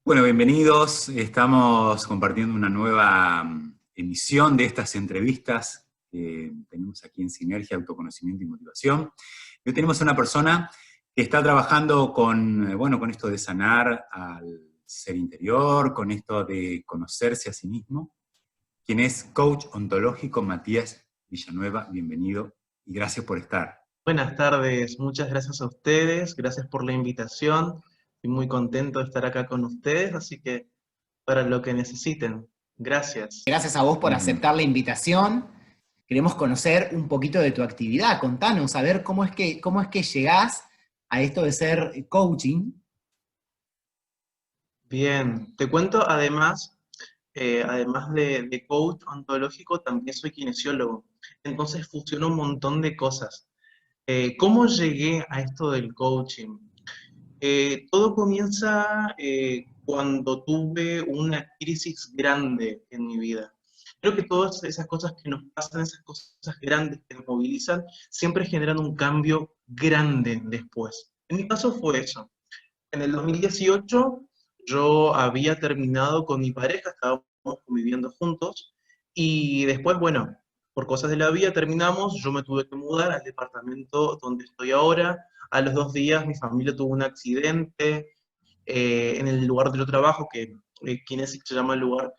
Bueno, bienvenidos. Estamos compartiendo una nueva emisión de estas entrevistas que tenemos aquí en Sinergia, Autoconocimiento y Motivación. Hoy tenemos a una persona que está trabajando con esto de sanar al ser interior, con esto de conocerse a sí mismo, quien es coach ontológico Matías Villanueva. Bienvenido y gracias por estar. Buenas tardes, muchas gracias a ustedes, gracias por la invitación. Estoy muy contento de estar acá con ustedes, así que para lo que necesiten, gracias. Gracias a vos por Bien. aceptar la invitación. Queremos conocer un poquito de tu actividad. Contanos, a ver cómo es que llegás a esto de ser coaching. Bien, te cuento además de coach ontológico, también soy kinesiólogo, entonces fusiono un montón de cosas. ¿Cómo llegué a esto del coaching? Todo comienza cuando tuve una crisis grande en mi vida. Creo que todas esas cosas que nos pasan, esas cosas grandes que nos movilizan, siempre generan un cambio grande después. En mi caso fue eso. En el 2018 yo había terminado con mi pareja, estábamos conviviendo juntos, y después, bueno, por cosas de la vida terminamos, yo me tuve que mudar al departamento donde estoy ahora. A los 2 días mi familia tuvo un accidente en el lugar de yo trabajo, que Kinesis se llama el lugar.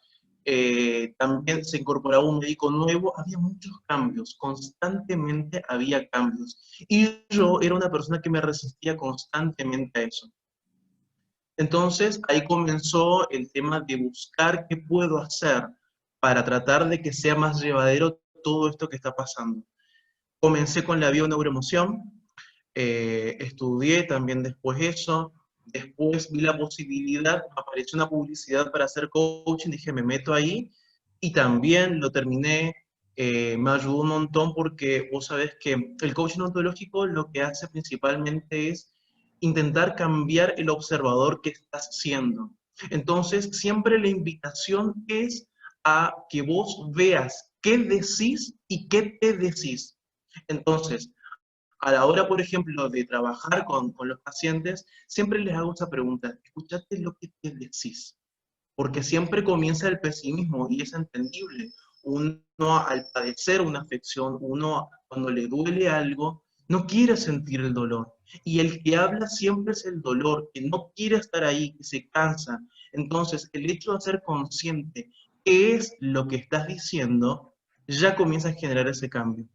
También se incorporaba un médico nuevo, había muchos cambios, constantemente había cambios. Y yo era una persona que me resistía constantemente a eso. Entonces ahí comenzó el tema de buscar qué puedo hacer para tratar de que sea más llevadero todo esto que está pasando. Comencé con la bioneuroemoción, estudié también después eso, después vi la posibilidad, apareció una publicidad para hacer coaching, dije me meto ahí y también lo terminé. Me ayudó un montón porque vos sabés que el coaching ontológico lo que hace principalmente es intentar cambiar el observador que estás siendo. Entonces, siempre la invitación es a que vos veas qué decís y qué te decís. Entonces, a la hora, por ejemplo, de trabajar con los pacientes, siempre les hago esa pregunta: escuchate lo que te decís, porque siempre comienza el pesimismo y es entendible. Uno al padecer una afección, uno cuando le duele algo, no quiere sentir el dolor. Y el que habla siempre es el dolor, que no quiere estar ahí, que se cansa. Entonces, el hecho de ser consciente qué es lo que estás diciendo, ya comienza a generar ese cambio.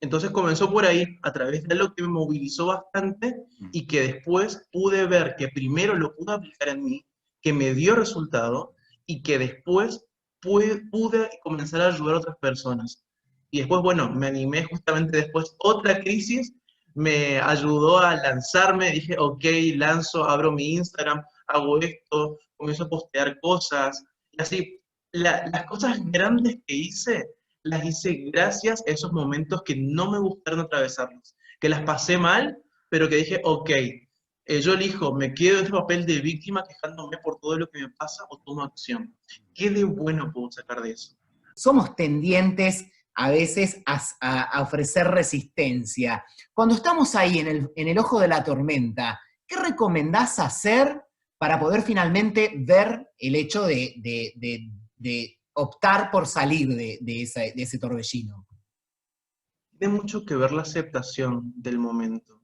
Entonces comenzó por ahí, a través de algo que me movilizó bastante y que después pude ver que primero lo pude aplicar en mí, que me dio resultado y que después pude comenzar a ayudar a otras personas. Y después, bueno, me animé justamente después, otra crisis me ayudó a lanzarme, dije, ok, lanzo, abro mi Instagram, hago esto, comienzo a postear cosas, y así, las cosas grandes que hice, las hice gracias a esos momentos que no me gustaron atravesarlos, que las pasé mal, pero que dije, ok, yo elijo, me quedo en ese papel de víctima quejándome por todo lo que me pasa o tomo acción. ¿Qué de bueno puedo sacar de eso? Somos tendientes a veces a ofrecer resistencia. Cuando estamos ahí en el ojo de la tormenta, ¿qué recomendás hacer para poder finalmente ver el hecho de optar por salir de ese torbellino? Tiene mucho que ver la aceptación del momento,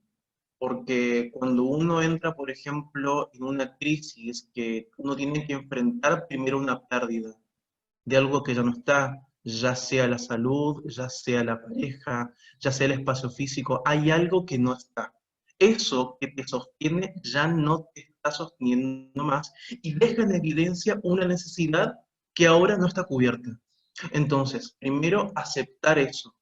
porque cuando uno entra, por ejemplo, en una crisis que uno tiene que enfrentar primero una pérdida de algo que ya no está, ya sea la salud, ya sea la pareja, ya sea el espacio físico, hay algo que no está. Eso que te sostiene ya no te está sosteniendo más y deja en evidencia una necesidad que ahora no está cubierta. Entonces, primero aceptar eso.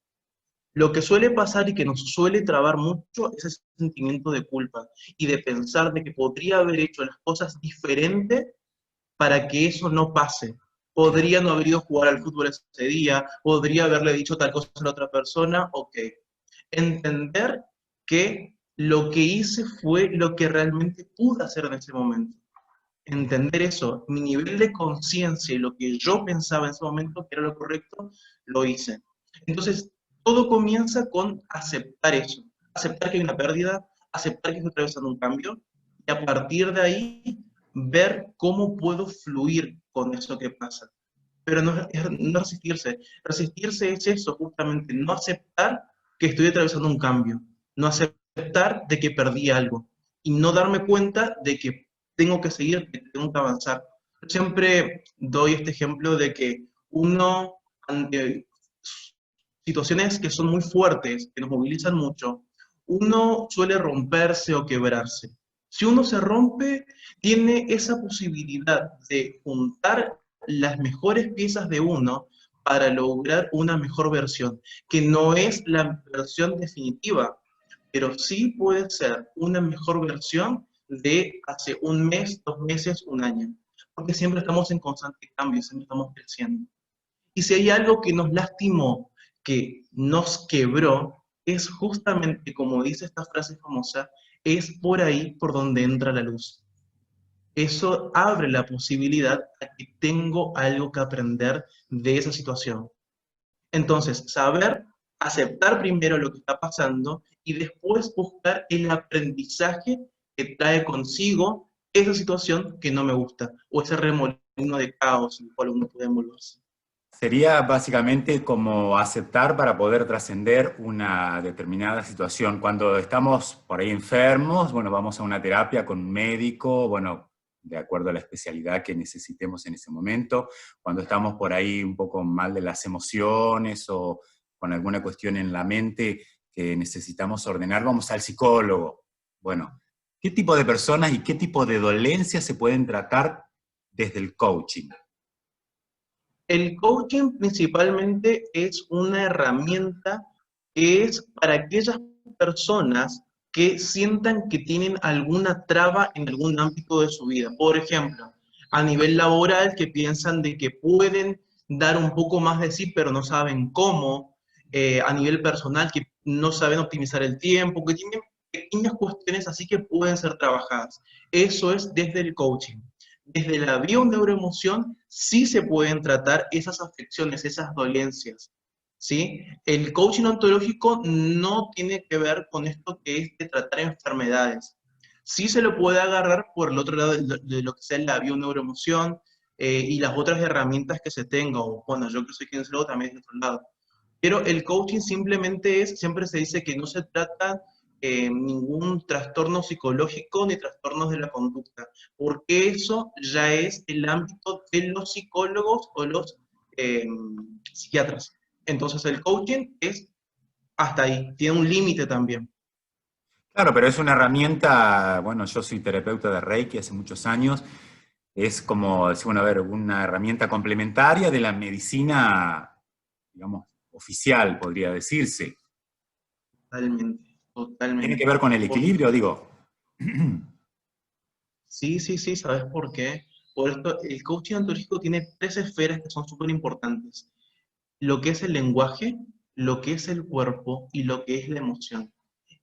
Lo que suele pasar y que nos suele trabar mucho es ese sentimiento de culpa y de pensar de que podría haber hecho las cosas diferente para que eso no pase. Podría no haber ido a jugar al fútbol ese día, podría haberle dicho tal cosa a la otra persona, ok. Entender que lo que hice fue lo que realmente pude hacer en ese momento. Entender eso, mi nivel de conciencia y lo que yo pensaba en ese momento que era lo correcto, lo hice. Entonces, todo comienza con aceptar eso, aceptar que hay una pérdida, aceptar que estoy atravesando un cambio, y a partir de ahí ver cómo puedo fluir con eso que pasa. Pero no resistirse. Resistirse es eso, justamente, no aceptar que estoy atravesando un cambio, no aceptar de que perdí algo y no darme cuenta de que tengo que seguir, que tengo que avanzar. Siempre doy este ejemplo de que uno, ante situaciones que son muy fuertes, que nos movilizan mucho, uno suele romperse o quebrarse. Si uno se rompe, tiene esa posibilidad de juntar las mejores piezas de uno para lograr una mejor versión, que no es la versión definitiva, pero sí puede ser una mejor versión de hace un mes, 2 meses, un año, porque siempre estamos en constante cambio, siempre estamos creciendo. Y si hay algo que nos lastimó, que nos quebró, es justamente, como dice esta frase famosa, es por ahí por donde entra la luz. Eso abre la posibilidad a que tengo algo que aprender de esa situación. Entonces, saber aceptar primero lo que está pasando y después buscar el aprendizaje que trae consigo esa situación que no me gusta, o ese remolino de caos en el cual uno puede envolverse. Sería básicamente como aceptar para poder trascender una determinada situación. Cuando estamos por ahí enfermos, bueno, vamos a una terapia con un médico, bueno, de acuerdo a la especialidad que necesitemos en ese momento. Cuando estamos por ahí un poco mal de las emociones o con alguna cuestión en la mente que necesitamos ordenar, vamos al psicólogo. Bueno, ¿qué tipo de personas y qué tipo de dolencias se pueden tratar desde el coaching? El coaching principalmente es una herramienta que es para aquellas personas que sientan que tienen alguna traba en algún ámbito de su vida. Por ejemplo, a nivel laboral, que piensan de que pueden dar un poco más de sí, pero no saben cómo. A nivel personal, que no saben optimizar el tiempo, que tienen pequeñas cuestiones así que pueden ser trabajadas. Eso es desde el coaching. Desde la bioneuroemoción sí se pueden tratar esas afecciones, esas dolencias, ¿sí? El coaching ontológico no tiene que ver con esto que es de tratar enfermedades. Sí se lo puede agarrar por el otro lado de lo que sea la bioneuroemoción y las otras herramientas que se tenga, o bueno, yo que soy kinesiólogo también de otro lado. Pero el coaching simplemente es, siempre se dice que no se trata ningún trastorno psicológico ni trastornos de la conducta, porque eso ya es el ámbito de los psicólogos o los eh, psiquiatras. Entonces el coaching es hasta ahí, tiene un límite también. Claro, pero es una herramienta, bueno, yo soy terapeuta de Reiki hace muchos años, es como, bueno, a ver, una herramienta complementaria de la medicina, digamos, oficial, podría decirse. Totalmente, Tiene que totalmente. ver con el equilibrio, digo. Sí, sí, sí, ¿sabes por qué? Por esto, el coaching ontológico tiene 3 esferas que son súper importantes. Lo que es el lenguaje, lo que es el cuerpo y lo que es la emoción.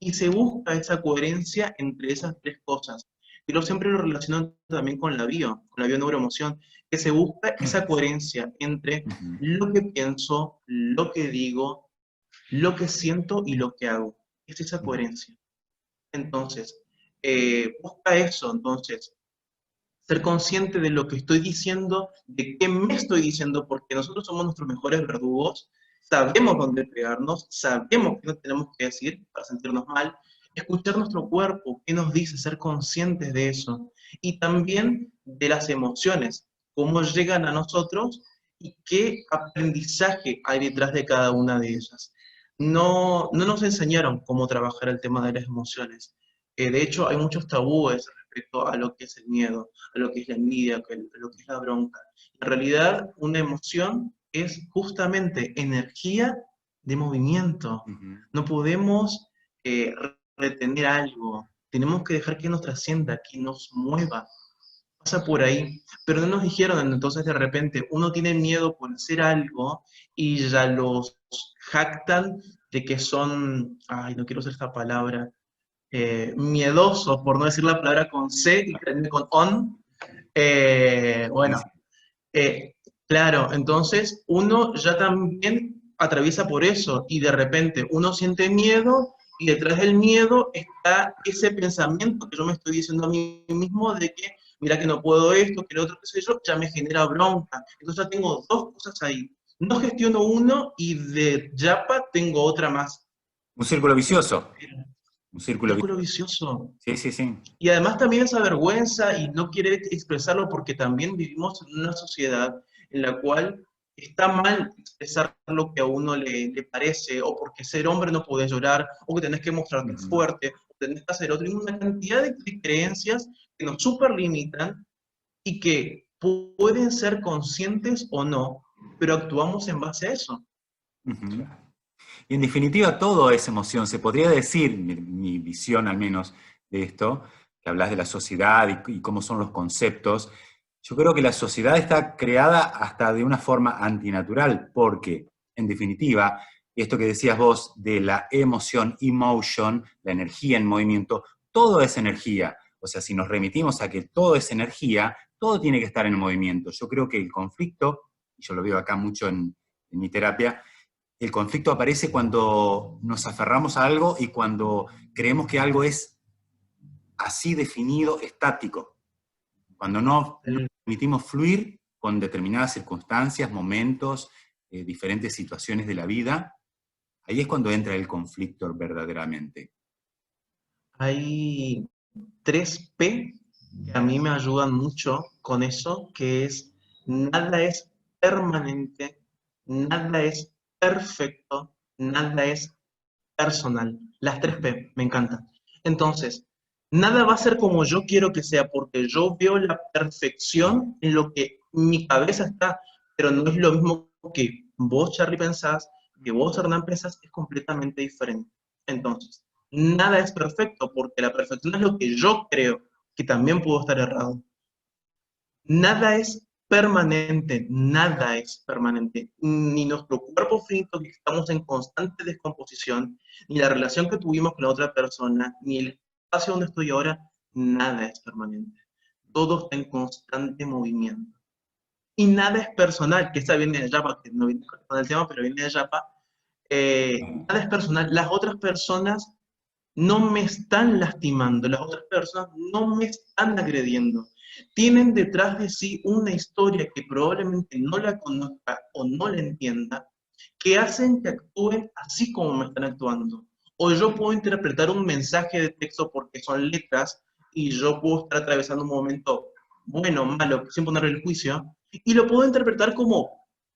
Y se busca esa coherencia entre esas 3 cosas. Pero siempre lo relaciono también con la bioneuroemoción, que se busca esa coherencia entre Ujú. lo que pienso, lo que digo, lo que siento y lo que hago. Es esa Ujú. coherencia. Entonces, busca eso, entonces, ser consciente de lo que estoy diciendo, de qué me estoy diciendo, porque nosotros somos nuestros mejores verdugos, sabemos dónde pegarnos, sabemos qué nos tenemos que decir para sentirnos mal, escuchar nuestro cuerpo, qué nos dice, ser conscientes de eso, y también de las emociones, cómo llegan a nosotros y qué aprendizaje hay detrás de cada una de ellas. No nos enseñaron cómo trabajar el tema de las emociones. De hecho, hay muchos tabúes respecto a lo que es el miedo, a lo que es la envidia, a lo que es la bronca. En realidad, una emoción es justamente energía de movimiento. Ujú. No podemos eh, retener algo. Tenemos que dejar que nos trascienda, que nos mueva. Pasa por ahí. Pero no nos dijeron, entonces de repente uno tiene miedo por hacer algo y ya los jactan de que son, ay, no quiero usar esta palabra, miedosos, por no decir la palabra con C y termine con on. Sí, Bueno, sí. eh, claro, entonces uno ya también atraviesa por eso y de repente uno siente miedo y detrás del miedo está ese pensamiento que yo me estoy diciendo a mí mismo de que mira que no puedo esto, que lo otro, qué sé yo, ya me genera bronca. Entonces ya tengo dos cosas ahí. No gestiono uno y de Yapa tengo otra más. Un círculo vicioso. Un círculo Círculo vicioso. vicioso. Sí, sí, sí. Y además también esa vergüenza y no querer expresarlo porque también vivimos en una sociedad en la cual está mal expresar lo que a uno le parece, o porque ser hombre no puedes llorar, o que tenés que mostrarte Ujú. fuerte, o tenés que hacer otro, y una cantidad de creencias que nos superlimitan y que pueden ser conscientes o no, pero actuamos en base a eso. Ujú. Y en definitiva, todo es emoción. Se podría decir, mi visión al menos de esto, que hablas de la sociedad y cómo son los conceptos. Yo creo que la sociedad está creada hasta de una forma antinatural, porque, en definitiva, esto que decías vos de la emoción, emotion, la energía en movimiento, todo es energía. O sea, si nos remitimos a que todo es energía, todo tiene que estar en movimiento. Yo creo que el conflicto, y yo lo veo acá mucho en mi terapia, el conflicto aparece cuando nos aferramos a algo y cuando creemos que algo es así definido, estático. Cuando no permitimos fluir con determinadas circunstancias, momentos, diferentes situaciones de la vida, ahí es cuando entra el conflicto verdaderamente. Hay 3P que a mí me ayudan mucho con eso, que es nada es permanente, nada es perfecto, nada es personal. Las 3P, me encantan. Entonces, nada va a ser como yo quiero que sea, porque yo veo la perfección en lo que mi cabeza está, pero no es lo mismo que vos, Charlie, pensás, que vos, Hernán, pensás, es completamente diferente. Entonces, nada es perfecto, porque la perfección es lo que yo creo, que también puedo estar errado. Nada es permanente, nada es permanente. Ni nuestro cuerpo finito, que estamos en constante descomposición, ni la relación que tuvimos con la otra persona, ni el espacio donde estoy ahora, nada es permanente. Todo está en constante movimiento. Y nada es personal, que esta viene de Japa, que no viene con el tema, pero viene de Japa. Nada es personal. Las otras personas no me están lastimando, las otras personas no me están agrediendo. Tienen detrás de sí una historia que probablemente no la conozca o no la entienda, que hacen que actúen así como me están actuando. O yo puedo interpretar un mensaje de texto porque son letras y yo puedo estar atravesando un momento bueno, malo, sin ponerle el juicio, y lo puedo interpretar como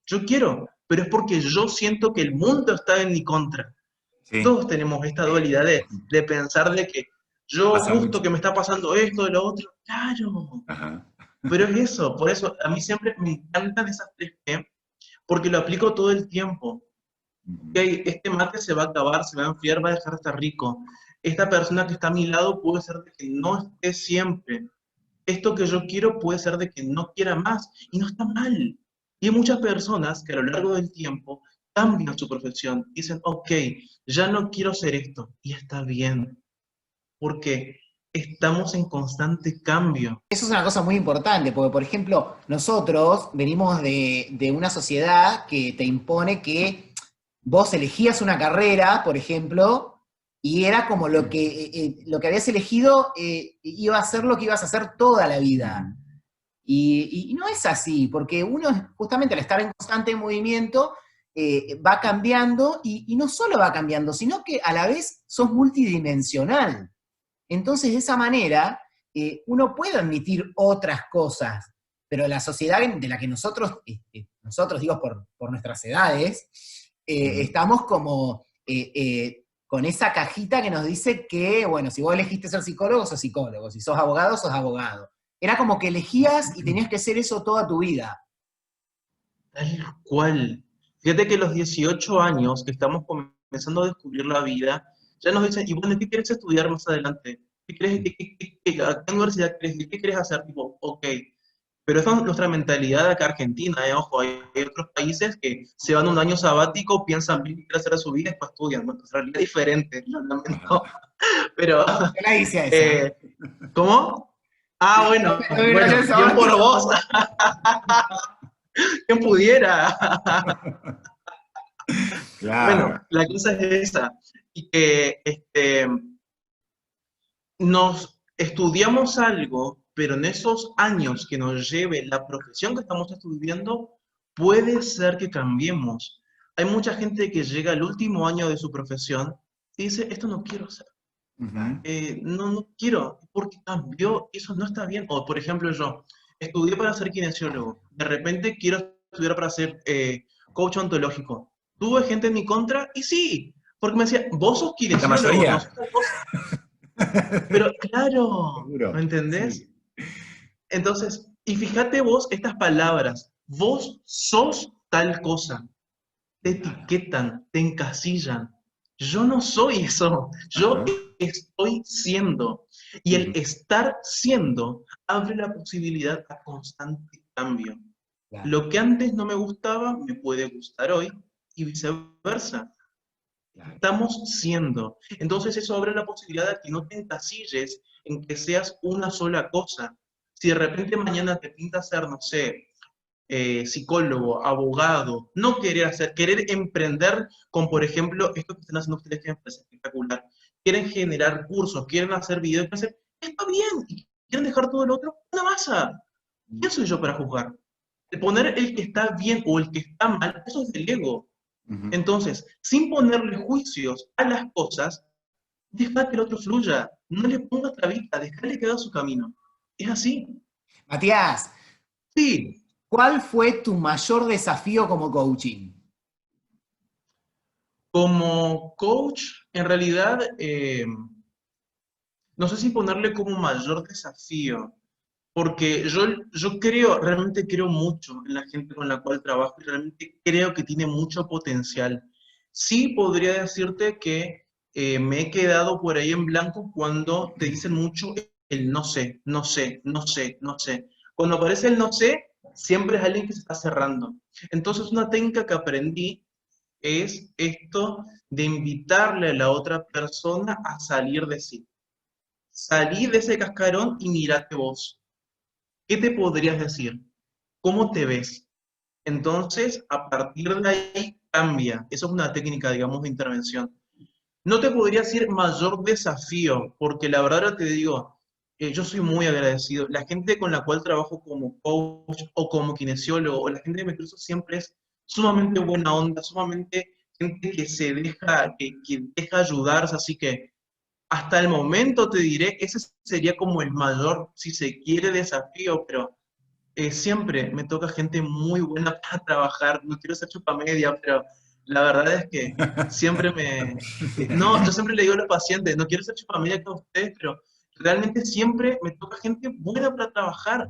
yo quiero, pero es porque yo siento que el mundo está en mi contra. Sí, Todos tenemos esta dualidad de pensar de que yo pasa justo mucho. que me está pasando esto, de lo otro, claro, Ajá. pero es eso, por eso a mí siempre me encantan esas 3P, porque lo aplico todo el tiempo. Ok, Ujú. este mate se va a acabar, se va a enfriar, va a dejar de estar rico. Esta persona que está a mi lado puede ser de que no esté siempre. Esto que yo quiero puede ser de que no quiera más, y no está mal. Y hay muchas personas que a lo largo del tiempo cambian su profesión, dicen, ok, ya no quiero hacer esto, y está bien, porque estamos en constante cambio. Eso es una cosa muy importante, porque por ejemplo, nosotros venimos de una sociedad que te impone que vos elegías una carrera, por ejemplo, y era como lo que habías elegido iba a ser lo que ibas a hacer toda la vida. Ujú. Y no es así, porque uno justamente al estar en constante movimiento va cambiando y no solo va cambiando, sino que a la vez sos multidimensional. Entonces, de esa manera, uno puede admitir otras cosas, pero la sociedad de la que nosotros digo por nuestras edades, Ujú. estamos como con esa cajita que nos dice que, bueno, si vos elegiste ser psicólogo, sos psicólogo, si sos abogado, sos abogado. Era como que elegías y tenías que ser eso toda tu vida. Tal cual. Fíjate que los 18 años que estamos comenzando a descubrir la vida, ya nos dicen, y bueno, ¿qué quieres estudiar más adelante? ¿Qué crees, a qué universidad crees? ¿Qué quieres hacer? Tipo, ok. Pero esa es nuestra mentalidad acá argentina, ojo, hay otros países que se van un año sabático, piensan bien qué quieren hacer a su vida y después estudian. Bueno, nuestra realidad es diferente, lo lamento. Ajá. Yo Pero, la hice esa. eh, ¿cómo? Ah, bueno, Pero un año bueno, bien por sabático. vos, ¿quién pudiera? Claro. Bueno, la cosa es esa, y que nos estudiamos algo pero en esos años que nos lleve la profesión que estamos estudiando, puede ser que cambiemos. Hay mucha gente que llega al último año de su profesión y dice, esto no quiero hacer. Ujú. No quiero, porque cambió, eso no está bien. O, por ejemplo, yo estudié para ser kinesiólogo, de repente quiero estudiar para ser coach ontológico. Tuve gente en mi contra, y sí, porque me decía, vos sos La kinesiólogo, no mayoría. sos tal cosa. Pero claro, ¿me Seguro, entendés? sí. Entonces, y fíjate vos estas palabras, vos sos tal cosa, te etiquetan, te encasillan. Yo no soy eso, yo Ajá. estoy siendo. Y el Ujú. estar siendo abre la posibilidad a constante cambio. Claro, Lo que antes no me gustaba, me puede gustar hoy y viceversa. claro. Estamos siendo. Entonces eso abre la posibilidad de que no te encasilles en que seas una sola cosa. Si de repente mañana te pinta ser, no sé, psicólogo, abogado, no querer hacer, querer emprender con, por ejemplo, esto que están haciendo ustedes que me parece espectacular. Quieren generar cursos, quieren hacer videos, quieren hacer, está bien, y quieren dejar todo el otro, una masa. ¿Quién soy yo para juzgar? El poner el que está bien o el que está mal, eso es del ego. Ujú. Entonces, sin ponerle juicios a las cosas, deja que el otro fluya, no le pongas trabita, déjale que haga su camino. Es así. Matías, Sí, ¿cuál fue tu mayor desafío como coaching? como coach, en realidad, no sé si ponerle como mayor desafío, porque yo creo, realmente creo mucho en la gente con la cual trabajo y realmente creo que tiene mucho potencial. Sí podría decirte que me he quedado por ahí en blanco cuando te dicen mucho el no sé, no sé, no sé, no sé. Cuando aparece el no sé, siempre es alguien que se está cerrando. Entonces una técnica que aprendí es esto de invitarle a la otra persona a salir de sí. Salí de ese cascarón y mírate vos. ¿Qué te podrías decir? ¿Cómo te ves? Entonces, a partir de ahí cambia. Eso es una técnica, digamos, de intervención. No te podría decir mayor desafío, porque la verdad ahora te digo, yo soy muy agradecido. La gente con la cual trabajo como coach o como kinesiólogo, o la gente que me cruzo siempre es sumamente buena onda, sumamente gente que se deja, que deja ayudarse, así que hasta el momento te diré, ese sería como el mayor, si se quiere, desafío, pero siempre me toca gente muy buena para trabajar. No quiero ser chupamedia, pero la verdad es que siempre me... no, yo siempre le digo a los pacientes, no quiero ser chupamedia con ustedes, pero realmente siempre me toca gente buena para trabajar.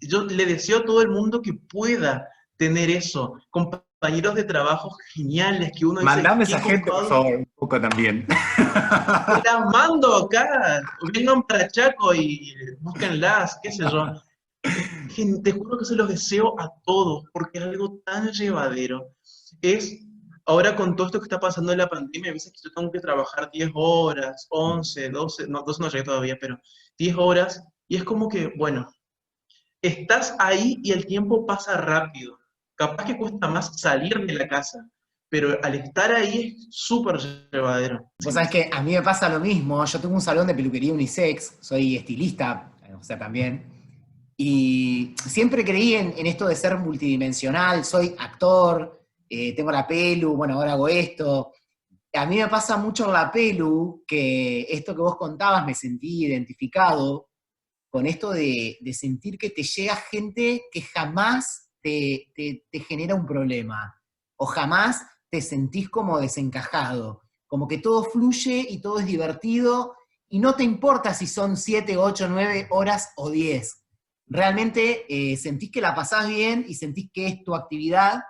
Yo le deseo a todo el mundo que pueda tener eso, compañeros de trabajo geniales, que uno dice, Mandame esa qué gente, por copado. favor, un poco también. Te las mando acá, vengan para Chaco y búsquenlas, qué sé yo. Te juro que se los deseo a todos, porque es algo tan llevadero. Es, ahora con todo esto que está pasando en la pandemia, a veces que yo tengo que trabajar 10 horas, 11 12 no, 12 no llegué todavía, pero 10 horas, y es como que, bueno, estás ahí y el tiempo pasa rápido. Capaz que cuesta más salir de la casa, pero al estar ahí es súper llevadero. Vos sabés que a mí me pasa lo mismo, yo tengo un salón de peluquería unisex, soy estilista, o sea, también, y siempre creí en esto de ser multidimensional, soy actor, tengo la pelu, bueno, ahora hago esto. A mí me pasa mucho en la pelu que esto que vos contabas me sentí identificado con esto de sentir que te llega gente que jamás te genera un problema, o jamás te sentís como desencajado, como que todo fluye y todo es divertido, y no te importa si son 7 8 9 horas o 10. Realmente sentís que la pasás bien y sentís que es tu actividad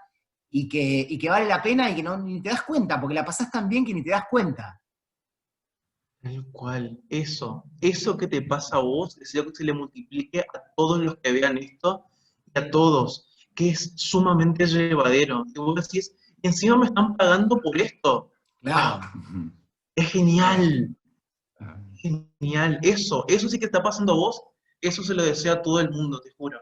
y que vale la pena y que no, ni te das cuenta, porque la pasás tan bien que ni te das cuenta. Tal cual, eso que te pasa a vos, deseo que se le multiplique a todos los que vean esto y a todos, que es sumamente llevadero. Y vos decís, encima me están pagando por esto. ¡Wow! Claro. Ujú. Es Claro. genial, genial. Eso sí que está pasando a vos, eso se lo deseo a todo el mundo, te juro.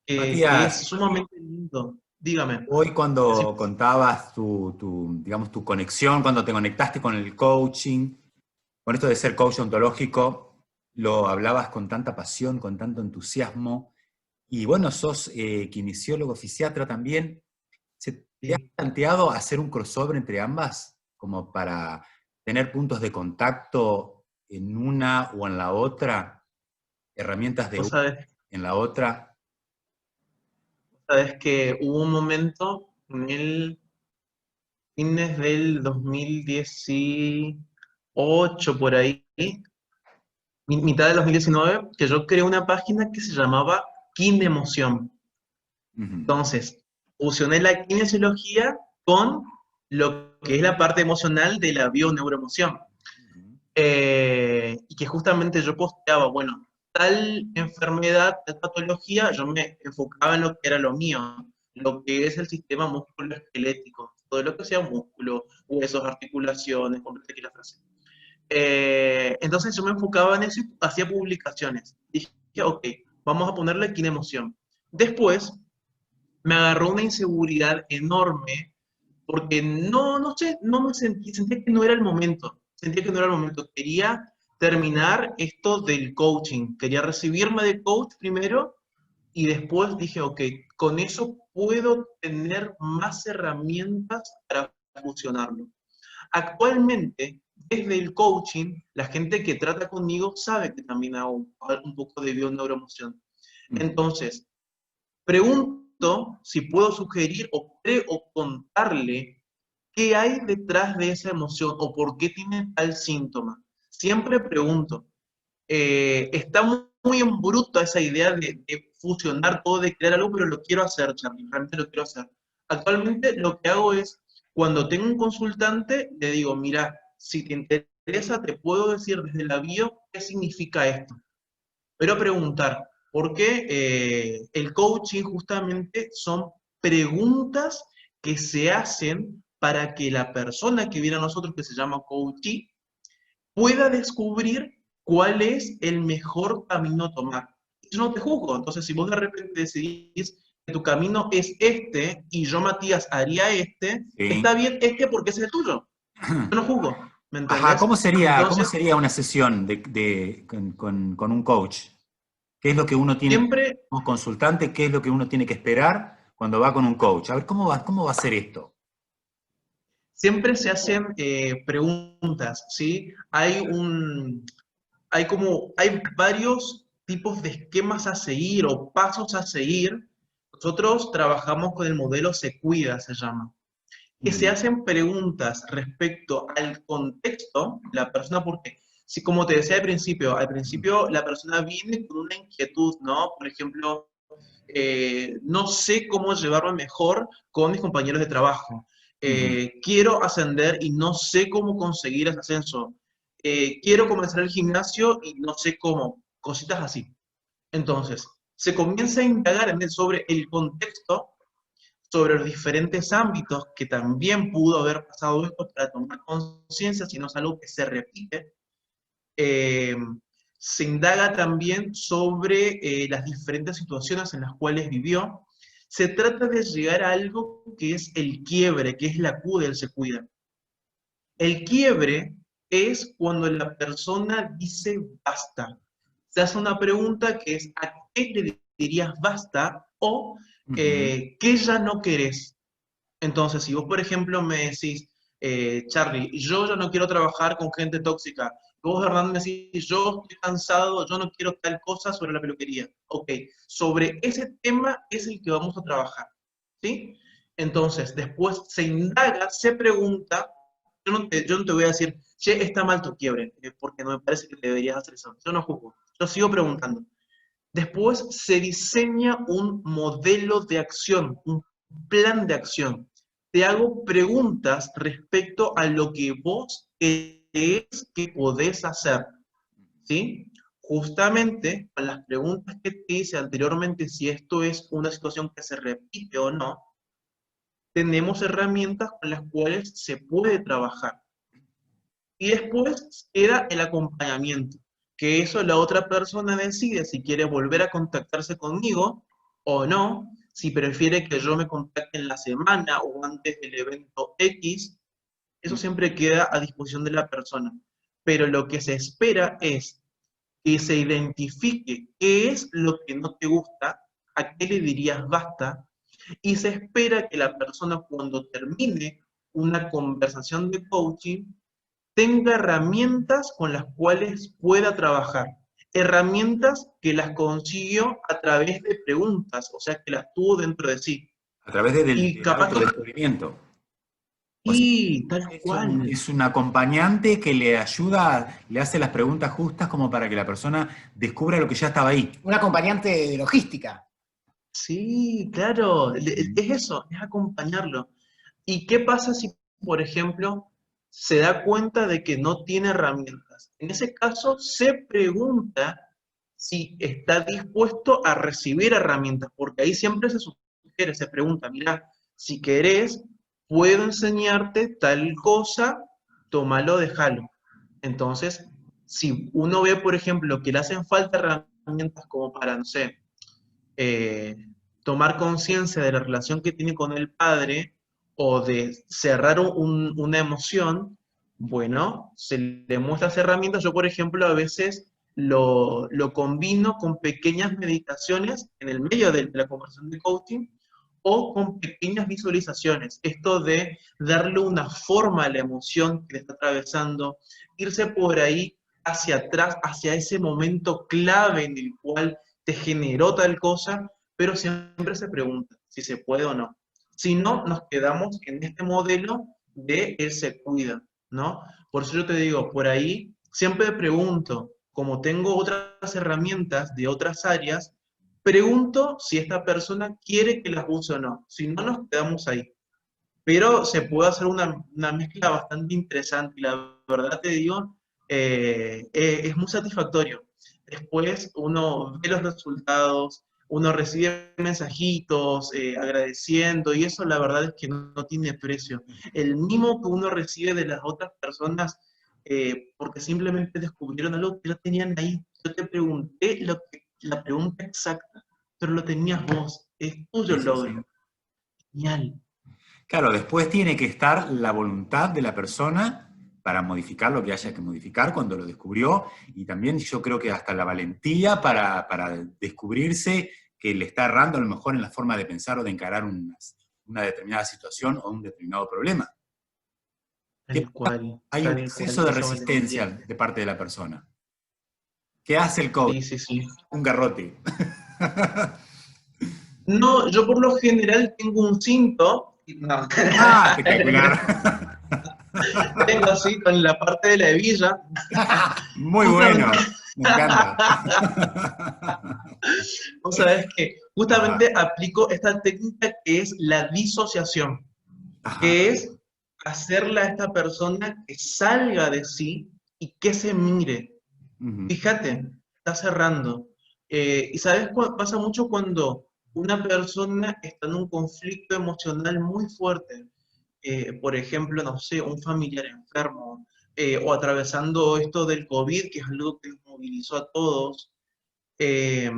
Que es Matías, sumamente lindo. Dígame. hoy Sí. cuando contabas digamos, tu conexión, cuando te conectaste con el coaching, con esto de ser coach ontológico, lo hablabas con tanta pasión, con tanto entusiasmo, y bueno, sos kinesiólogo, fisiatra también. ¿Se te ha Sí. planteado hacer un crossover entre ambas, como para tener puntos de contacto en una o en la otra, herramientas de Vos una sabés, en la otra? sabés que hubo un momento en el fines del 2018, por ahí, mitad del 2019, que yo creé una página que se llamaba Kinemoción. Ujú. Entonces, fusioné la kinesiología con lo que es la parte emocional de la bioneuroemoción. Ujú. Y que justamente yo posteaba, bueno, tal enfermedad, tal patología, yo me enfocaba en lo que era lo mío, lo que es el sistema musculoesquelético, todo lo que sea músculo, huesos, articulaciones, completa aquí la frase. Entonces yo me enfocaba en eso y hacía publicaciones. Dije, ok, vamos a ponerle kinemoción. Después me agarró una inseguridad enorme porque no sé, no me sentía que no era el momento, sentía que no era el momento. Quería terminar esto del coaching, quería recibirme de coach primero y después dije, ok, con eso puedo tener más herramientas para funcionarlo. Actualmente, desde el coaching, la gente que trata conmigo sabe que también hago un poco de bioneuroemoción. Ujú. Entonces, pregunto si puedo sugerir o contarle qué hay detrás de esa emoción o por qué tiene tal síntoma. Siempre pregunto. Está muy en bruto esa idea de fusionar todo, de crear algo, pero lo quiero hacer, Charlie, realmente lo quiero hacer. Actualmente lo que hago es, cuando tengo un consultante, le digo, mira, si te interesa, te puedo decir desde la bio qué significa esto. Pero preguntar, porque el coaching justamente son preguntas que se hacen para que la persona que viene a nosotros, que se llama coachee, pueda descubrir cuál es el mejor camino a tomar. Yo no te juzgo, entonces si vos de repente decidís que tu camino es este y yo, Matías, haría este, Sí. está bien este porque es el tuyo. Yo no juzgo, ¿me Ajá, entendés? cómo Entonces, sería una sesión con un coach? ¿Qué es lo que uno tiene siempre como consultante? ¿Qué es lo que uno tiene que esperar cuando va con un coach? A ver, cómo va a ser esto? siempre se hacen preguntas, ¿sí? Hay varios tipos de esquemas a seguir o pasos a seguir. Nosotros trabajamos con el modelo Se Cuida, se llama, que se Ujú. hacen preguntas respecto al contexto de la persona, porque, si, como te decía al principio la persona viene con una inquietud, ¿no? Por ejemplo, no sé cómo llevarme mejor con mis compañeros de trabajo. Ujú. Quiero ascender y no sé cómo conseguir ese ascenso. Quiero comenzar el gimnasio y no sé cómo. Cositas así. Entonces, se comienza a indagar sobre el contexto, sobre los diferentes ámbitos que también pudo haber pasado esto para tomar conciencia, si no es algo que se repite. Eh, Se indaga también sobre las diferentes situaciones en las cuales vivió. Se trata de llegar a algo que es el quiebre, que es la Q del Se Cuida. El quiebre es cuando la persona dice basta. Se hace una pregunta que es ¿a qué le dirías basta? O Ujú. ¿qué ya no querés? Entonces, si vos, por ejemplo, me decís, Charlie, yo ya no quiero trabajar con gente tóxica, vos, Hernán, me decís, yo estoy cansado, yo no quiero tal cosa sobre la peluquería. Ok, sobre ese tema es el que vamos a trabajar, ¿sí? Entonces, después se indaga, se pregunta, yo no te voy a decir, che, está mal tu quiebre, porque no me parece que deberías hacer eso. Yo no juzgo, yo sigo preguntando. Después se diseña un modelo de acción, un plan de acción. Te hago preguntas respecto a lo que vos crees que podés hacer, ¿sí? Justamente con las preguntas que te hice anteriormente, si esto es una situación que se repite o no, tenemos herramientas con las cuales se puede trabajar. Y después queda el acompañamiento, que eso la otra persona decide si quiere volver a contactarse conmigo o no, si prefiere que yo me contacte en la semana o antes del evento X, eso siempre queda a disposición de la persona. Pero lo que se espera es que se identifique qué es lo que no te gusta, a qué le dirías basta, y se espera que la persona cuando termine una conversación de coaching tenga herramientas con las cuales pueda trabajar. Herramientas que las consiguió a través de preguntas, o sea, que las tuvo dentro de sí. A través Y del capaz que, autodescubrimiento. O sea, sí, tal cual. es un acompañante que le ayuda, le hace las preguntas justas como para que la persona descubra lo que ya estaba ahí. Un acompañante de logística. Sí, claro, es eso, es acompañarlo. ¿Y qué pasa si, por ejemplo, se da cuenta de que no tiene herramientas? En ese caso, se pregunta si está dispuesto a recibir herramientas, porque ahí siempre se sugiere, se pregunta, mira, si querés, puedo enseñarte tal cosa, tómalo, déjalo. Entonces, si uno ve, por ejemplo, que le hacen falta herramientas como para, no sé, eh, tomar conciencia de la relación que tiene con el padre o de cerrar una emoción, bueno, se le muestra las herramientas. Yo, por ejemplo, a veces lo combino con pequeñas meditaciones en el medio de la conversación de coaching o con pequeñas visualizaciones. Esto de darle una forma a la emoción que le está atravesando, irse por ahí hacia atrás, hacia ese momento clave en el cual te generó tal cosa, pero siempre se pregunta si se puede o no. Si no, nos quedamos en este modelo de él se cuida, ¿no? Por eso yo te digo, por ahí siempre pregunto, como tengo otras herramientas de otras áreas, pregunto si esta persona quiere que las use o no. Si no, nos quedamos ahí. Pero se puede hacer una mezcla bastante interesante y la verdad te digo, es muy satisfactorio. Después uno ve los resultados, uno recibe mensajitos agradeciendo y eso la verdad es que no tiene precio. El mimo que uno recibe de las otras personas porque simplemente descubrieron algo que ya tenían ahí. Yo te pregunté la pregunta exacta, pero lo tenías vos. Es tuyo Sí, el sí, sí. logro. Genial. Claro, después tiene que estar la voluntad de la persona para modificar lo que haya que modificar cuando lo descubrió, y también yo creo que hasta la valentía para descubrirse que le está errando a lo mejor en la forma de pensar o de encarar una determinada situación o un determinado problema. ¿Qué pasa? Hay un Tal cual, exceso de esa resistencia valentía. de parte de la persona. ¿Qué hace el coach? Sí, sí, sí. Un garrote. No, yo por lo general tengo un cinto, no, ¡Ah, espectacular! tengo así con la parte de la hebilla, Muy bueno, justamente, me encanta. vos sabés que Ajá, justamente aplico esta técnica que es la disociación, ajá. que es hacerle a esta persona que salga de sí y que se mire. Ujú. Fíjate, está cerrando. Y sabes, pasa mucho cuando una persona está en un conflicto emocional muy fuerte. Por ejemplo, no sé, un familiar enfermo, o atravesando esto del COVID, que es algo que nos movilizó a todos. eh,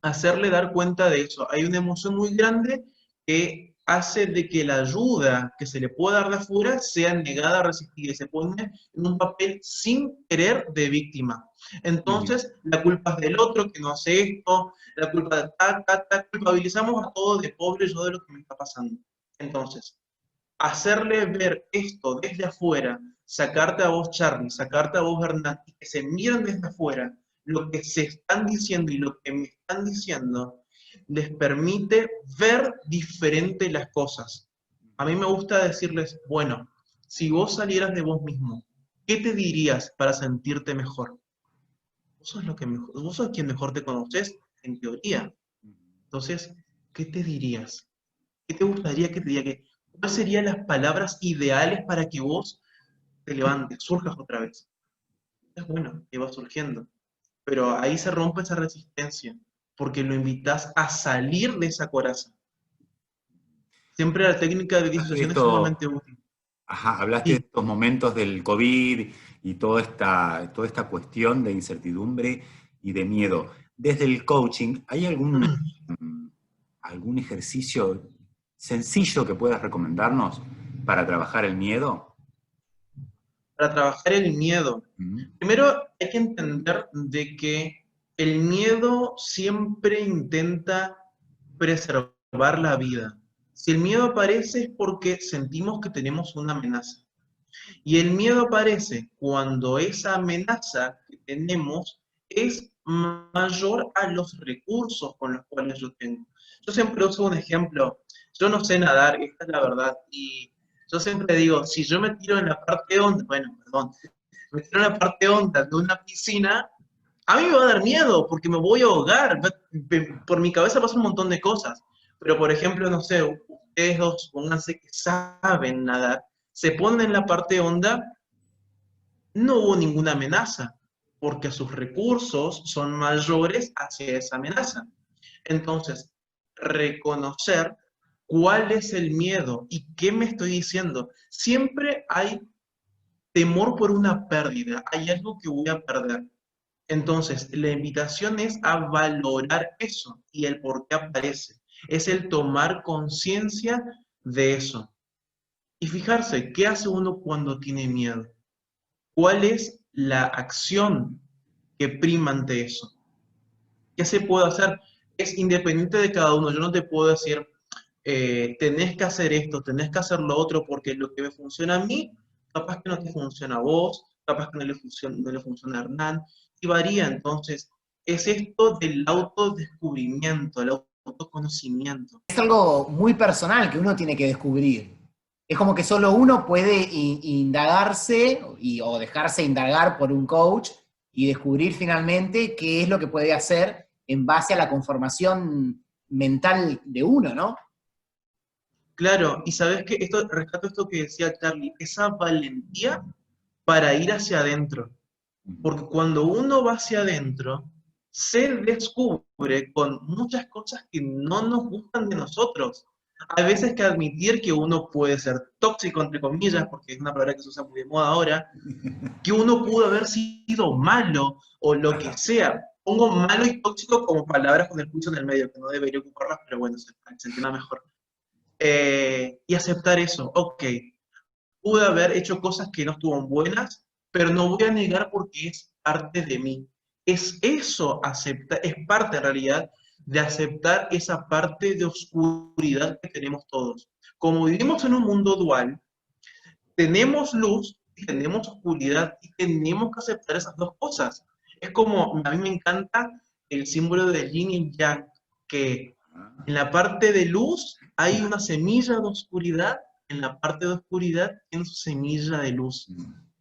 Hacerle dar cuenta de eso. Hay una emoción muy grande que hace de que la ayuda que se le pueda dar de afuera sea negada a resistir y se pone en un papel sin querer de víctima. Muy bien. Entonces, la culpa es del otro que no hace esto, la culpa de culpabilizamos a todos de pobre yo de lo que me está pasando. Entonces, hacerle ver esto desde afuera, sacarte a vos, Charlie, sacarte a vos, Hernán, y que se miren desde afuera lo que se están diciendo y lo que me están diciendo, les permite ver diferente las cosas. A mí me gusta decirles, bueno, si vos salieras de vos mismo, ¿qué te dirías para sentirte mejor? Vos sos, lo que mejor, vos sos quien mejor te conoces, en teoría. Entonces, ¿qué te dirías? ¿Qué te gustaría que te diga? ¿Cuáles serían las palabras ideales para que vos te levantes, surjas otra vez? Es bueno que va surgiendo, pero ahí se rompe esa resistencia, porque lo invitas a salir de esa coraza. Siempre la técnica de Hablaste de disociación es esto, sumamente útil. ajá, hablaste de Sí. estos momentos del COVID y toda esta cuestión de incertidumbre y de miedo. Desde el coaching, ¿hay algún ejercicio sencillo que puedas recomendarnos para trabajar el miedo? para trabajar el miedo. Primero hay que entender de que el miedo siempre intenta preservar la vida. Si el miedo aparece es porque sentimos que tenemos una amenaza. Y el miedo aparece cuando esa amenaza que tenemos es mayor a los recursos con los cuales yo tengo. Yo siempre uso un ejemplo, yo no sé nadar, esta es la verdad, y yo siempre digo, si yo me tiro en la parte honda, me tiro en la parte honda de una piscina, a mí me va a dar miedo porque me voy a ahogar, por mi cabeza pasa un montón de cosas, pero por ejemplo, no sé, ustedes dos, pónganse que saben nadar, se ponen en la parte honda, no hubo ninguna amenaza, porque sus recursos son mayores hacia esa amenaza. Entonces, reconocer cuál es el miedo y qué me estoy diciendo. Siempre hay temor por una pérdida, hay algo que voy a perder. Entonces, la invitación es a valorar eso y el por qué aparece. Es el tomar conciencia de eso. Y fijarse, ¿qué hace uno cuando tiene miedo? ¿Cuál es la acción que prima ante eso? ¿Qué se puede hacer? Es independiente de cada uno. Yo no te puedo decir, tenés que hacer esto, tenés que hacer lo otro, porque lo que me funciona a mí, capaz que no te funciona a vos, capaz que no le funciona a Hernán, y varía. Entonces, es esto del autodescubrimiento, el autoconocimiento. Es algo muy personal que uno tiene que descubrir. Es como que solo uno puede indagarse o dejarse indagar por un coach y descubrir finalmente qué es lo que puede hacer en base a la conformación mental de uno, ¿no? Claro, y sabes que rescato esto que decía Charlie, esa valentía para ir hacia adentro. Porque cuando uno va hacia adentro, se descubre con muchas cosas que no nos gustan de nosotros. Hay veces que admitir que uno puede ser tóxico, entre comillas, porque es una palabra que se usa muy de moda ahora, que uno pudo haber sido malo o lo que sea. Pongo malo y tóxico como palabras con el juicio en el medio, que no debería ocuparlas, pero bueno, se entienda mejor. Y aceptar eso, ok, pude haber hecho cosas que no estuvieron buenas, pero no voy a negar porque es parte de mí. Es eso, es parte en realidad de aceptar esa parte de oscuridad que tenemos todos. Como vivimos en un mundo dual, tenemos luz y tenemos oscuridad y tenemos que aceptar esas dos cosas. Es como, a mí me encanta el símbolo de yin y yang, que en la parte de luz hay una semilla de oscuridad, en la parte de oscuridad tiene su semilla de luz.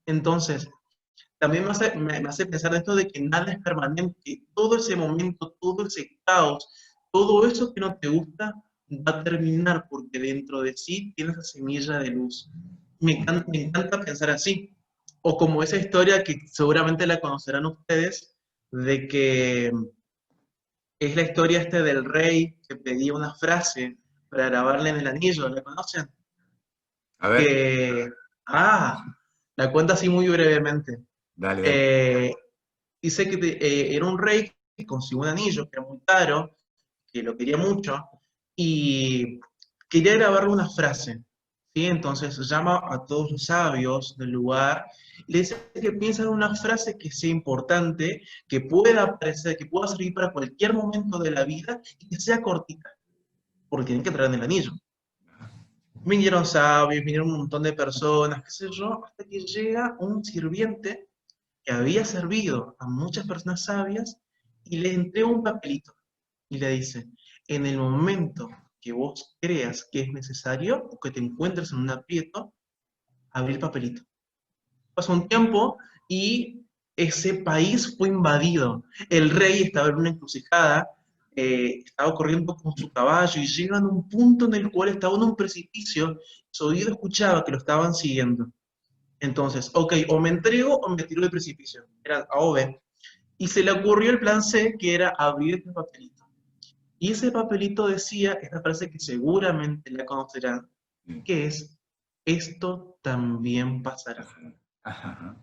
Entonces, también me hace pensar esto de que nada es permanente, todo ese momento, todo ese caos, todo eso que no te gusta va a terminar porque dentro de sí tiene esa semilla de luz. Me encanta pensar así. O como esa historia que seguramente la conocerán ustedes, de que es la historia del rey que pedía una frase para grabarle en el anillo, ¿la conocen? A ver, Que, la cuento así muy brevemente. dale, dale. Dice que era un rey que consiguió un anillo que era muy caro, que lo quería mucho, y quería grabarle una frase, ¿sí? Entonces llama a todos los sabios del lugar, y le dice que piensen en una frase que sea importante, que pueda aparecer, que pueda servir para cualquier momento de la vida, y que sea cortita, porque tienen que traer en el anillo. Vinieron sabios, vinieron un montón de personas, qué sé yo, hasta que llega un sirviente que había servido a muchas personas sabias y le entrega un papelito y le dice, en el momento que vos creas que es necesario o que te encuentres en un aprieto, abrí el papelito. Pasó un tiempo y ese país fue invadido. El rey estaba en una encrucijada, estaba corriendo con su caballo y llegan a un punto en el cual estaba en un precipicio, su oído escuchaba que lo estaban siguiendo. Entonces, ok, o me entrego o me tiro del precipicio. Era A o B. Y se le ocurrió el plan C, que era abrir este papelito. Y ese papelito decía esta frase que seguramente la conocerán, que es, esto también pasará. Ajá.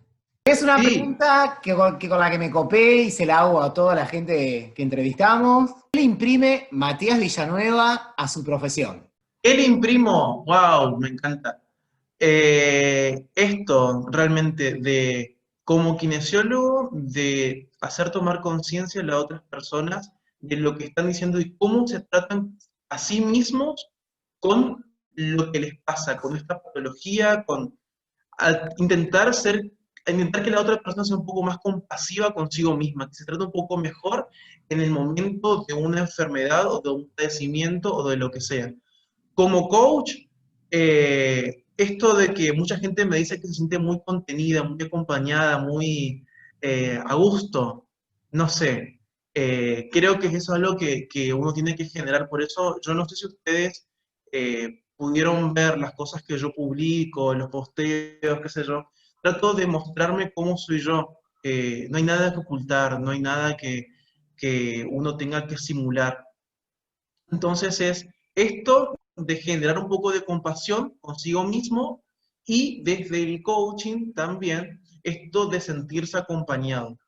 Es una Sí, pregunta que con la que me copé y se la hago a toda la gente que entrevistamos. ¿Qué le imprime Matías Villanueva a su profesión? ¿qué le imprimo? ¡Wow! Me encanta. Esto realmente de, como kinesiólogo, de hacer tomar conciencia a las otras personas de lo que están diciendo y cómo se tratan a sí mismos con lo que les pasa, con esta patología, con intentar intentar que la otra persona sea un poco más compasiva consigo misma, que se trate un poco mejor en el momento de una enfermedad o de un padecimiento o de lo que sea. Como coach, esto de que mucha gente me dice que se siente muy contenida, muy acompañada, muy a gusto, no sé, creo que eso es algo que uno tiene que generar. Por eso yo no sé si ustedes pudieron ver las cosas que yo publico, los posteos, qué sé yo. Trato de mostrarme cómo soy yo. No hay nada que ocultar, no hay nada que uno tenga que simular. Entonces es esto de generar un poco de compasión consigo mismo y desde el coaching también esto de sentirse acompañado,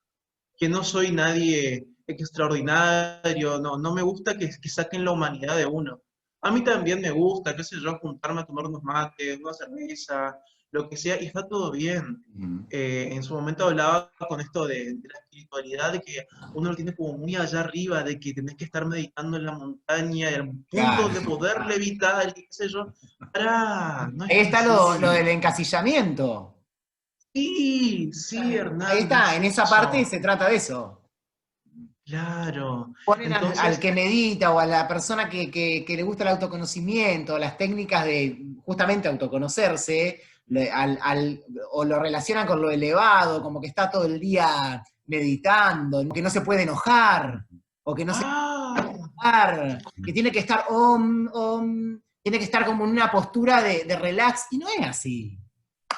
que no soy nadie extraordinario, no me gusta que saquen la humanidad de uno. A mí también me gusta, qué sé yo, juntarme a tomar unos mates, una cerveza, lo que sea, y está todo bien. Ujú. En su momento hablaba con esto de la espiritualidad, de que uno lo tiene como muy allá arriba, de que tenés que estar meditando en la montaña, en el punto de Claro. poder levitar, y qué sé yo. Para, no es Ahí tan está lo así. del encasillamiento. Sí, sí, Ahí Hernán, está, es en esa parte eso. se trata de eso. Claro. Ponen al Entonces, que medita o a la persona que le gusta el autoconocimiento, las técnicas de justamente autoconocerse, o lo relacionan con lo elevado, como que está todo el día meditando, que no se puede enojar, o que no se ah, que tiene que estar tiene que estar como en una postura de relax, y no es así.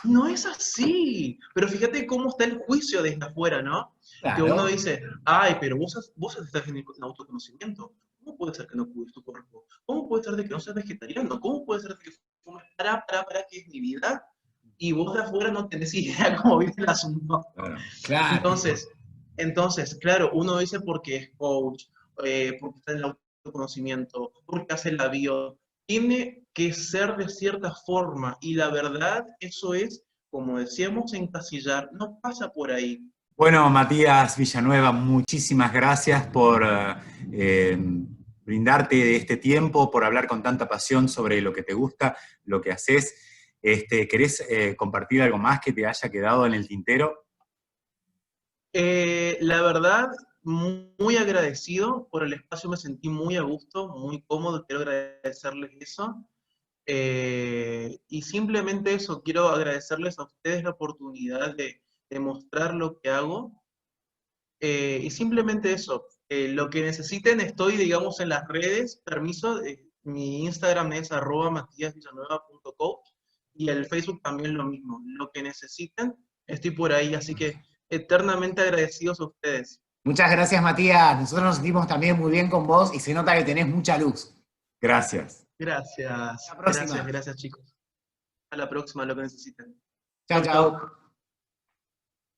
no es así. Pero fíjate cómo está el juicio desde afuera, ¿no? Que uno Claro. dice, ay, pero vos estás en autoconocimiento. ¿Cómo puede ser que no cuides tu cuerpo? ¿Cómo puede ser de que no seas vegetariano? ¿Cómo puede ser de que fumes para que es mi vida? Y vos de afuera no tenés idea cómo vive el asunto. Claro. Claro. Entonces, claro, uno dice porque es coach, porque está en el autoconocimiento, porque hace la bio, tiene que ser de cierta forma y la verdad, eso es, como decíamos, encasillar, no pasa por ahí. Bueno, Matías Villanueva, muchísimas gracias por brindarte de este tiempo, por hablar con tanta pasión sobre lo que te gusta, lo que haces. ¿Querés compartir algo más que te haya quedado en el tintero? La verdad, muy agradecido por el espacio, me sentí muy a gusto, muy cómodo, quiero agradecerles eso. Y simplemente eso, quiero agradecerles a ustedes la oportunidad de mostrar lo que hago. Y simplemente eso, lo que necesiten, estoy, digamos, en las redes, permiso, mi Instagram es @matiasvillanueva.coach y el Facebook también lo mismo. Lo que necesiten, estoy por ahí, así que eternamente agradecidos a ustedes. Muchas gracias, Matías. Nosotros nos sentimos también muy bien con vos y se nota que tenés mucha luz. Gracias. Gracias, Hasta la gracias, próxima. gracias chicos. A la próxima, lo que necesiten. Chao, Chau, chau. chao.